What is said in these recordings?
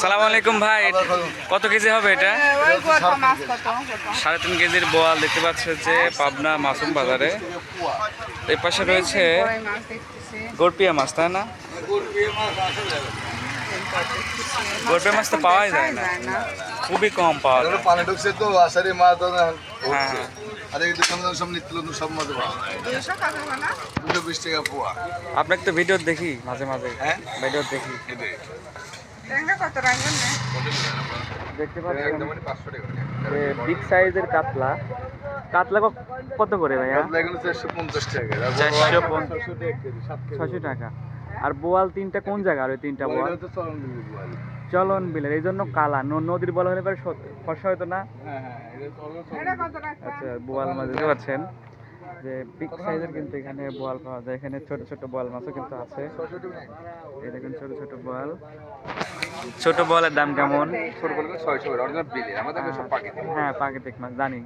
সালামু আলাইকুম ভাই, কত কেজি হবে এটা? 3.5 কেজির বোয়াল দেখতে পাচ্ছি হচ্ছে পাবনা মাসুম বাজারে। এই পাশে রয়েছে গড়পিয়া মাছ, তাই না? গড়পিয়া মাছ তো পাওয়াই যায় না, খুবই কম পাওয়া যায়। পানি ঢুকছে তো আষাঢ়ি মাছ হ্যাঁ, আর এই দোকানদার সব নিত্য নতুন সব মাছ পাওয়া যায়। 220 টাকা পোয়া। আপনাকে তো ভিডিও দেখি মাঝে মাঝে, হ্যাঁ ভিডিও দেখি। দেখতে পাচ্ছেন যে বিগ সাইজের কাতলা। কাতলা কত করে ভাইয়া? 450 টাকা। 600 টাকা। আর বোয়াল তিনটা কোন জায়গা? আর ওই তিনটা বোয়াল চলন বিলের, এই জন্য কালা। নদীর বোয়াল হলে পরে ফর্সা হতো না। আচ্ছা, বোয়াল মাছ দেখতে পাচ্ছেন যে বিগ সাইজের কিন্তু এখানে বোয়াল পাওয়া যায়। এখানে ছোট ছোট বোয়াল মাছও কিন্তু আছে। এই দেখুন ছোট ছোট বোয়াল। ছোট বোয়ালের দাম কেমন? হ্যাঁ, প্রাকৃতিক মাছ জানি।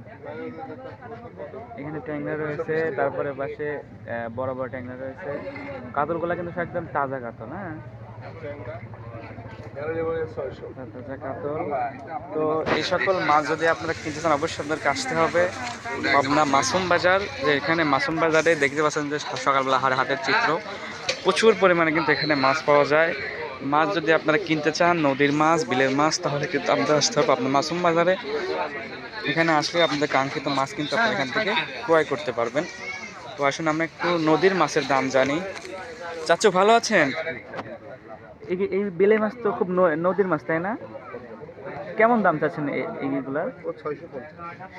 এখানে ট্যাংরা রয়েছে, তারপরে পাশে বড় বড় ট্যাংরা রয়েছে। কাতলগুলা কিন্তু সব একদম তাজা কাতল। হ্যাঁ, তাজা কাতল। তো এই সকল মাছ যদি আপনারা কিনতে চান অবশ্যই আপনাদেরকে আসতে হবে পাবনা মাসুম বাজার। যে এখানে মাসুম বাজারে দেখতে পাচ্ছেন যে সকালবেলা হাটের চিত্র, প্রচুর পরিমাণে কিন্তু এখানে মাছ পাওয়া যায়। মাছ যদি আপনারা কিনতে চান, নদীর মাছ, বিলের মাছ, তাহলে কিন্তু আপনাদের আসতে হবে আপনার মাসুম বাজারে। এখানে আসলে আপনাদের কাঙ্ক্ষিত মাছ কিন্তু আপনারা এখান থেকে ক্রয় করতে পারবেন। তো আসুন আমরা একটু নদীর মাছের দাম জানি। চাচু ভালো আছেন? এই বেলে মাছ তো খুব নদীর মাছ, তাই না? কেমন দাম চাচ্ছেন এইগুলার?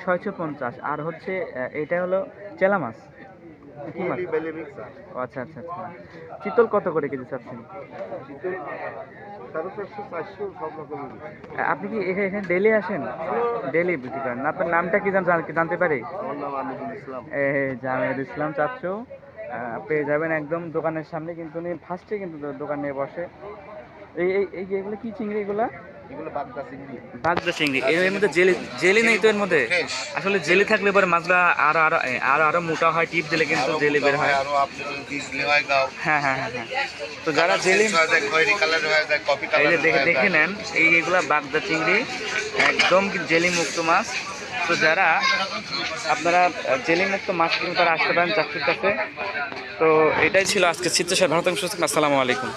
650। আর হচ্ছে এটা হলো চেলা মাছ, কি মাছ? ও আচ্ছা আচ্ছা আচ্ছা। চিতল কত করে কেজি চাচ্ছেন? আপনি কি এখানে ডেলি আসেন? ডেলি বিক্রি করেন? আপনার নামটা কি জানতে পারি? জামেদ ইসলাম চাচ্ছু। পেয়ে যাবেন একদম দোকানের সামনে, কিন্তু উনি ফার্স্টে কিন্তু দোকান নিয়ে বসে। এগুলো কি চিংড়ি? এগুলা বাগদা চিংড়ি। এর মধ্যে জেলি নেই তো এর মধ্যে? আসলে জেলি থাকলে পরে মাছগুলো আরো আরো আরো আরো মোটা হয়, টিপ দিলে কিন্তু জেলি বের হয়। হ্যাঁ হ্যাঁ হ্যাঁ হ্যাঁ। তো যারা জেলি দেখে নেন, এইগুলা বাগদা চিংড়ি, একদম জেলি মুক্ত মাছ। তো যারা আপনারা জেলি মুক্ত মাছ কিনতে তারা আসতে পারেন চাকরির কাছে। তো এটাই ছিল আজকে চিত্র। ভারত। আসসালামু আলাইকুম।